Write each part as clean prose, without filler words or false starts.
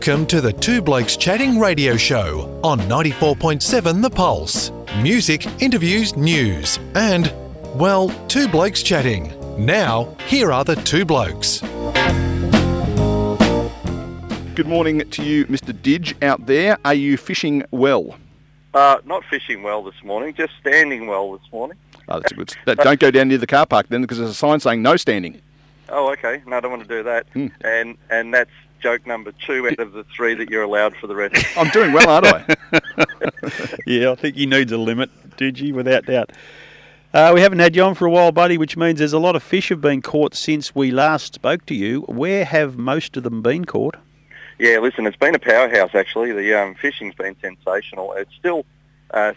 Welcome to the Two Blokes Chatting radio show on 94.7 The Pulse. Music, interviews, news, and, well, two blokes chatting. Now, here are the two blokes. Good morning to you, Mr. Didge, out there. Are you fishing well? Not fishing well this morning, just standing well this morning. Oh, that's a good. Don't go down near the car park then, because there's a sign saying no standing. Oh, okay. No, I don't want to do that. And that's joke number 2 out of the 3 that you're allowed for the rest. I'm doing well, aren't I? Yeah, I think he needs a limit, Didge, without doubt. We haven't had you on for a while, buddy, which means there's a lot of fish have been caught since we last spoke to you. Where have most of them been caught? Yeah, listen, it's been a powerhouse, actually. The fishing's been sensational. It's still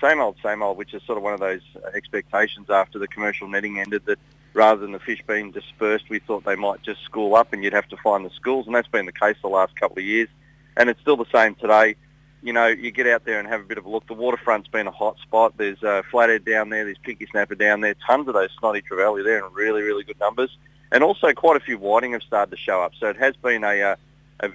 same old, which is sort of one of those expectations after the commercial netting ended, that rather than the fish being dispersed, we thought they might just school up and you'd have to find the schools, and that's been the case the last couple of years. And it's still the same today. You know, you get out there and have a bit of a look. The waterfront's been a hot spot. There's flathead down there. There's pinky snapper down there. Tons of those snotty trevally there in really, really good numbers. And also quite a few whiting have started to show up. So it has been a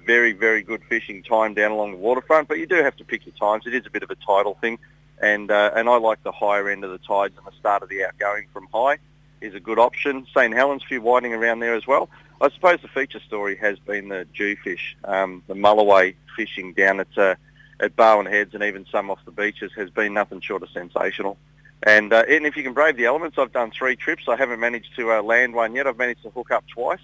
very, very good fishing time down along the waterfront. But you do have to pick your times. It is a bit of a tidal thing. And I like the higher end of the tides and the start of the outgoing from high is a good option. St. Helens, a few whiting around there as well. I suppose the feature story has been the jewfish. The mulloway fishing down at Barwon Heads and even some off the beaches has been nothing short of sensational. And if you can brave the elements, I've done 3 trips. I haven't managed to land one yet. I've managed to hook up twice,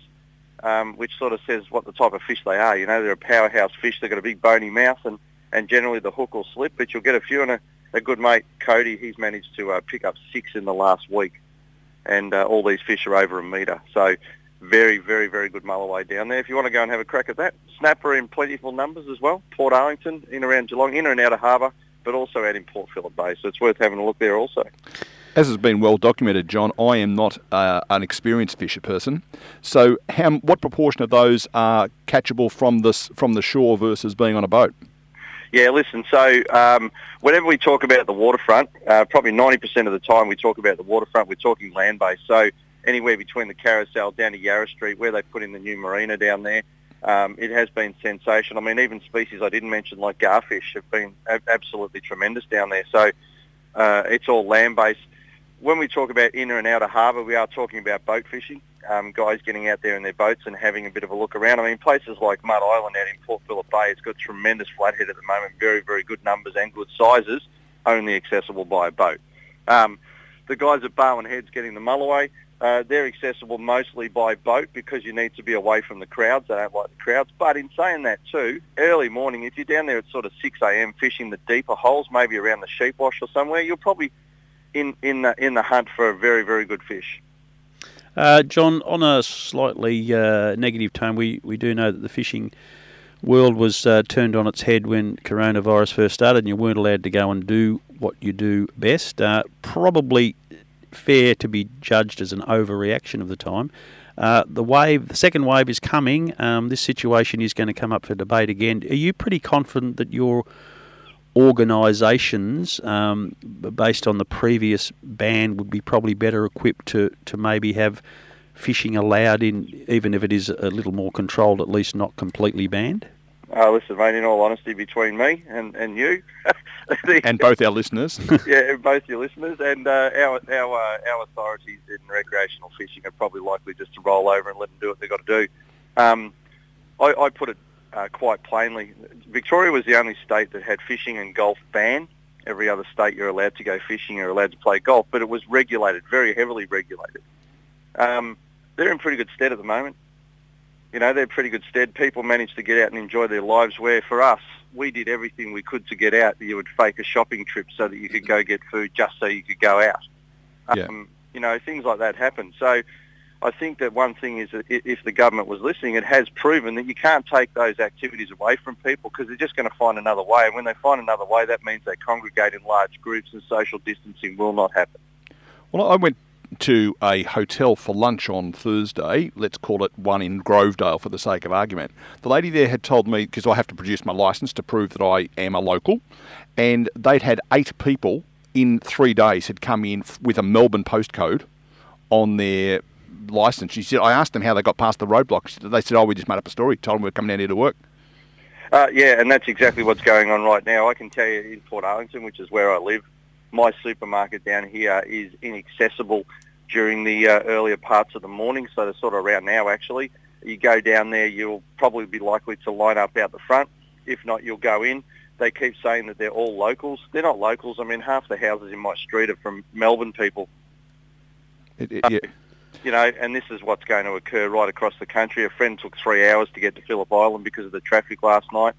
which sort of says what the type of fish they are. You know, they're a powerhouse fish. They've got a big bony mouth, and generally the hook will slip, but you'll get a few. And a good mate, Cody, he's managed to pick up 6 in the last week. And all these fish are over a metre. So very, very, very good mulloway down there. If you want to go and have a crack at that. Snapper in plentiful numbers as well. Port Arlington, in around Geelong, in and out of harbour, but also out in Port Phillip Bay. So it's worth having a look there also. As has been well documented, John, I am not an experienced fisher person. So what proportion of those are catchable from the shore versus being on a boat? Yeah, listen, so whenever we talk about the waterfront, probably 90% of the time we talk about the waterfront, we're talking land-based. So anywhere between the Carousel down to Yarra Street, where they put in the new marina down there, it has been sensational. I mean, even species I didn't mention like garfish have been absolutely tremendous down there. So it's all land-based. When we talk about inner and outer harbour, we are talking about boat fishing. Guys getting out there in their boats and having a bit of a look around. I mean, places like Mud Island out in Port Phillip Bay, it's got tremendous flathead at the moment, very, very good numbers and good sizes, only accessible by a boat. The guys at Barwon Heads getting the mulloway, they're accessible mostly by boat because you need to be away from the crowds. They don't like the crowds. But in saying that too, early morning, if you're down there at sort of 6 a.m. fishing the deeper holes, maybe around the sheep wash or somewhere, you're probably in the hunt for a very, very good fish. John, on a slightly negative tone, we do know that the fishing world was turned on its head when coronavirus first started and you weren't allowed to go and do what you do best. Probably fair to be judged as an overreaction of the time. The second wave is coming. This situation is going to come up for debate again. Are you pretty confident that your organisations, based on the previous ban, would be probably better equipped to maybe have fishing allowed in, even if it is a little more controlled, at least not completely banned? Listen, mate, in all honesty, between me and you... and both our listeners. Yeah, both your listeners, and our authorities in recreational fishing are probably likely just to roll over and let them do what they've got to do. I put it quite plainly. Victoria was the only state that had fishing and golf banned. Every other state you're allowed to go fishing, you're allowed to play golf, but it was regulated, very heavily regulated. They're in pretty good stead at the moment. You know, they're pretty good stead. People managed to get out and enjoy their lives, where for us, we did everything we could to get out. You would fake a shopping trip so that you could go get food just so you could go out. You know, things like that happen. So I think that one thing is that if the government was listening, it has proven that you can't take those activities away from people because they're just going to find another way. And when they find another way, that means they congregate in large groups and social distancing will not happen. Well, I went to a hotel for lunch on Thursday, let's call it one in Grovedale for the sake of argument. The lady there had told me, because I have to produce my licence to prove that I am a local, and they'd had 8 people in 3 days had come in with a Melbourne postcode on their licence. She said, I asked them how they got past the roadblocks. They said, we just made up a story, told them we were coming down here to work. Yeah, and that's exactly what's going on right now. I can tell you in Port Arlington, which is where I live, my supermarket down here is inaccessible during the earlier parts of the morning, so they're sort of around now actually. You go down there, you'll probably be likely to line up out the front. If not, you'll go in. They keep saying that they're all locals. They're not locals. I mean, half the houses in my street are from Melbourne people. Yeah. You know, and this is what's going to occur right across the country. A friend took 3 hours to get to Phillip Island because of the traffic last night.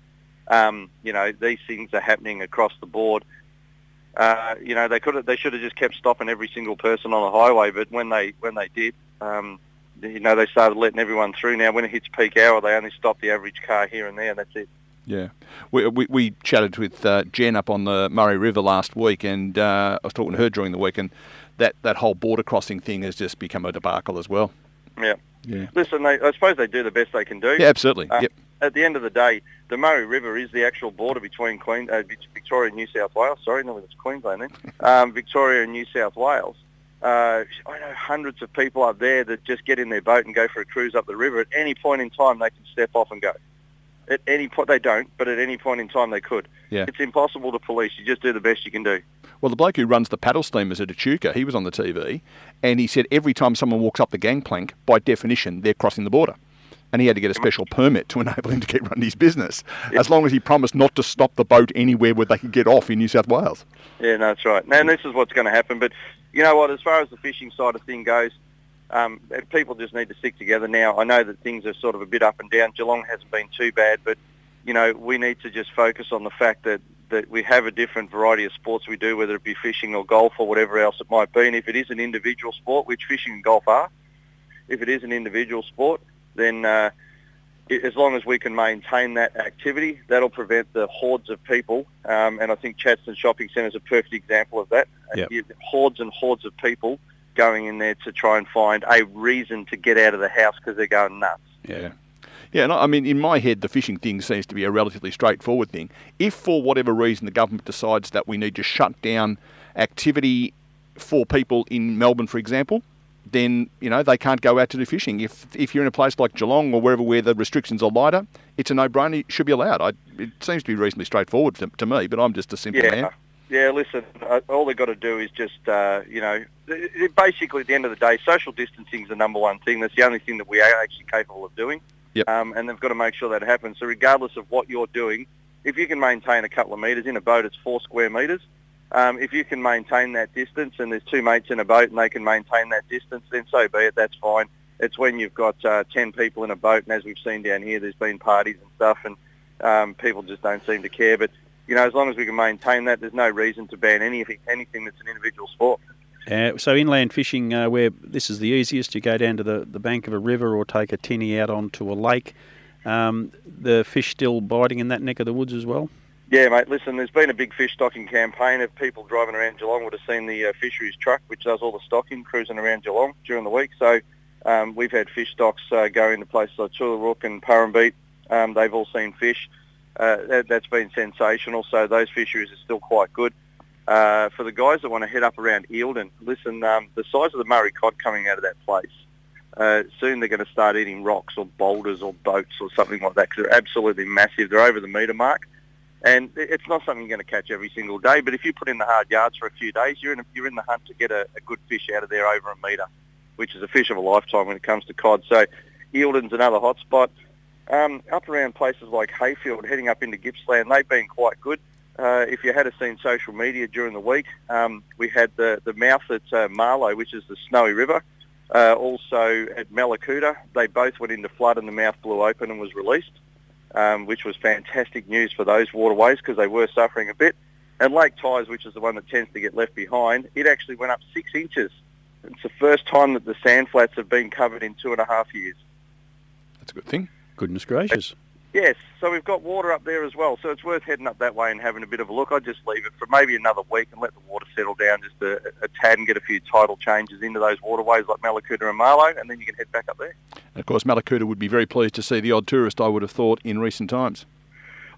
You know, these things are happening across the board. You know, they should have just kept stopping every single person on the highway, but when they did, you know, they started letting everyone through. Now, when it hits peak hour, they only stop the average car here and there, and that's it. Yeah. We chatted with Jen up on the Murray River last week, and I was talking to her during the week, and that whole border crossing thing has just become a debacle as well. Yeah. Yeah. Listen, I suppose they do the best they can do. Yeah, absolutely. Yep. At the end of the day, the Murray River is the actual border between Victoria and New South Wales. Sorry, no, it's Queensland then. Victoria and New South Wales. I know hundreds of people up there that just get in their boat and go for a cruise up the river. At any point in time, they can step off and go. At any point, they don't, but at any point in time, they could. Yeah. It's impossible to police. You just do the best you can do. Well, the bloke who runs the paddle steamers at Echuca, he was on the TV, and he said every time someone walks up the gangplank, by definition, they're crossing the border. And he had to get a special permit to enable him to keep running his business, as long as he promised not to stop the boat anywhere where they could get off in New South Wales. Yeah, no, that's right. And this is what's going to happen. But you know what, as far as the fishing side of thing goes, people just need to stick together now. I know that things are sort of a bit up and down. Geelong hasn't been too bad, but, you know, we need to just focus on the fact that we have a different variety of sports we do, whether it be fishing or golf or whatever else it might be. And if it is an individual sport, which fishing and golf are, if it is an individual sport, then as long as we can maintain that activity, that'll prevent the hordes of people. And I think Chadstone Shopping Centre is a perfect example of that. Yep. Hordes and hordes of people going in there to try and find a reason to get out of the house because they're going nuts. Yeah. Yeah, and I mean, in my head, the fishing thing seems to be a relatively straightforward thing. If, for whatever reason, the government decides that we need to shut down activity for people in Melbourne, for example, then, you know, they can't go out to do fishing. If you're in a place like Geelong or wherever where the restrictions are lighter, it's a no-brainer. It should be allowed. It seems to be reasonably straightforward to me, but I'm just a simple man. Yeah, listen, all they've got to do is just, you know, basically at the end of the day, social distancing is the number one thing. That's the only thing that we are actually capable of doing. Yep. And they've got to make sure that happens. So regardless of what you're doing, if you can maintain a couple of metres, in a boat it's 4 square metres, if you can maintain that distance and there's 2 mates in a boat and they can maintain that distance, then so be it, that's fine. It's when you've got 10 people in a boat, and as we've seen down here, there's been parties and stuff, and people just don't seem to care. But, you know, as long as we can maintain that, there's no reason to ban anything that's an individual sport. So inland fishing, where this is the easiest, you go down to the bank of a river or take a tinny out onto a lake. The fish still biting in that neck of the woods as well? Yeah, mate, listen, there's been a big fish stocking campaign. If people driving around Geelong would have seen the fisheries truck, which does all the stocking, cruising around Geelong during the week. So we've had fish stocks go into places like Tullarook and Purrumbete. They've all seen fish. That's been sensational. So those fisheries are still quite good. For the guys that want to head up around Eildon, listen, the size of the Murray cod coming out of that place, soon they're going to start eating rocks or boulders or boats or something like that because they're absolutely massive. They're over the metre mark. And it's not something you're going to catch every single day, but if you put in the hard yards for a few days, you're in the hunt to get a good fish out of there over a metre, which is a fish of a lifetime when it comes to cod. So Eildon's another hot spot. Up around places like Hayfield, heading up into Gippsland, they've been quite good. If you had seen social media during the week, we had the mouth at Marlow, which is the Snowy River. Also at Mallacoota, they both went into flood and the mouth blew open and was released. Which was fantastic news for those waterways because they were suffering a bit. And Lake Tyers, which is the one that tends to get left behind, it actually went up 6 inches. It's the first time that the sand flats have been covered in 2.5 years. That's a good thing. Goodness gracious. Yes, so we've got water up there as well, so it's worth heading up that way and having a bit of a look. I'd just leave it for maybe another week and let the water settle down just a tad and get a few tidal changes into those waterways like Mallacoota and Marlow, and then you can head back up there. And of course, Mallacoota would be very pleased to see the odd tourist, I would have thought, in recent times.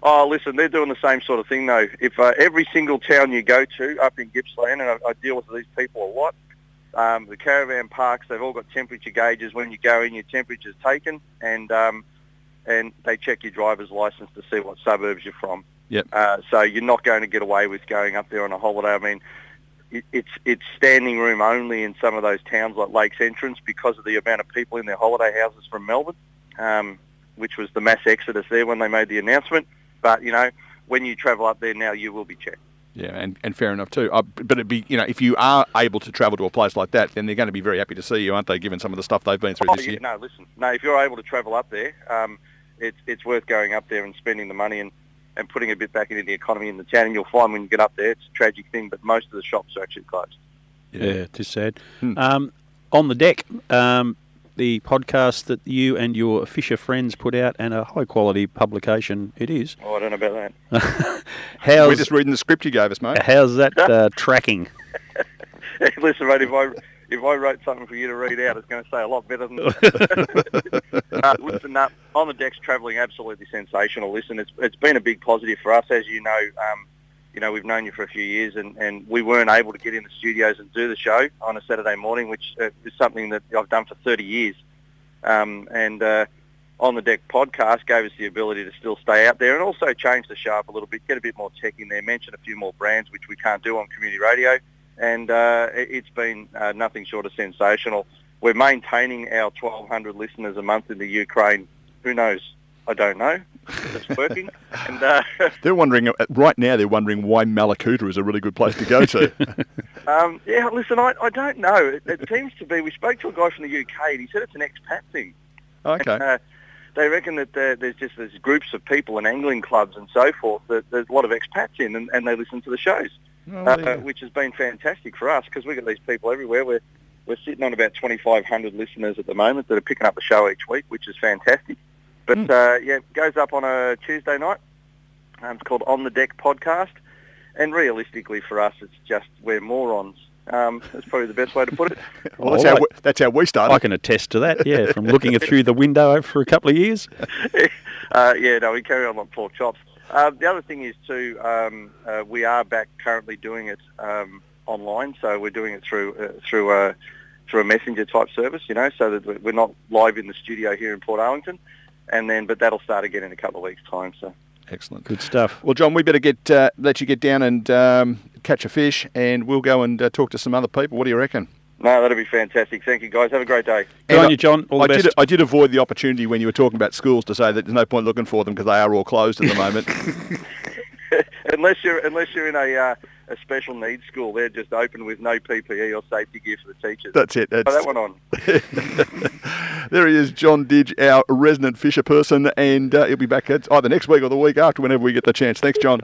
Oh, listen, they're doing the same sort of thing, though. If every single town you go to up in Gippsland, and I deal with these people a lot, the caravan parks, they've all got temperature gauges. When you go in, your temperature's taken, and and they check your driver's license to see what suburbs you're from. Yep. So you're not going to get away with going up there on a holiday. I mean, it's standing room only in some of those towns like Lakes Entrance because of the amount of people in their holiday houses from Melbourne, which was the mass exodus there when they made the announcement. But, when you travel up there now, you will be checked. Yeah, and fair enough too. But it'd be, if you are able to travel to a place like that, then they're going to be very happy to see you, aren't they, given some of the stuff they've been through this year? No, listen. No, if you're able to travel up there, it's worth going up there and spending the money and putting a bit back into the economy in the town, and you'll find when you get up there, it's a tragic thing, but most of the shops are actually closed. Yeah, it is sad. On the Deck, the podcast that you and your Fisher friends put out, and a high-quality publication it is. Oh, I don't know about that. We're just reading the script you gave us, mate. How's that tracking? Listen, mate, if I wrote something for you to read out, it's going to say a lot better than that. Listen, On the Deck's travelling absolutely sensational. Listen, it's been a big positive for us, as you know. We've known you for a few years, and we weren't able to get in the studios and do the show on a Saturday morning, which is something that I've done for 30 years. On the Deck podcast gave us the ability to still stay out there and also change the show up a little bit, get a bit more tech in there, mention a few more brands, which we can't do on community radio. And it's been nothing short of sensational. We're maintaining our 1,200 listeners a month in the Ukraine. Who knows? I don't know. It's working. And they're wondering right now. They're wondering why Malakuta is a really good place to go to. Yeah, listen, I don't know. It seems to be. We spoke to a guy from the UK, and he said it's an expat thing. Okay. And, they reckon that there's groups of people and angling clubs and so forth that there's a lot of expats in, and they listen to the shows, which has been fantastic for us because we've got these people everywhere. We're sitting on about 2,500 listeners at the moment that are picking up the show each week, which is fantastic. But, it goes up on a Tuesday night. It's called On the Deck Podcast. And realistically for us, it's just we're morons. That's probably the best way to put it. Well, that's how we started. I can attest to that, yeah, from looking through the window for a couple of years. We carry on like pork chops. The other thing is, too, we are back currently doing it online, so we're doing it through a messenger type service, so that we're not live in the studio here in Port Arlington. But that'll start again in a couple of weeks' time. So excellent, good stuff. Well, John, we better let you get down and catch a fish, and we'll go and talk to some other people. What do you reckon? No, that'll be fantastic. Thank you, guys. Have a great day. Good on you, John. All the best. I did avoid the opportunity when you were talking about schools to say that there's no point looking for them because they are all closed at the moment. unless you're in a special needs school, they're just open with no PPE or safety gear for the teachers. That's it. Put that one on. There he is, John Didge, our resident fisher person, and he'll be back either next week or the week after, whenever we get the chance. Thanks, John.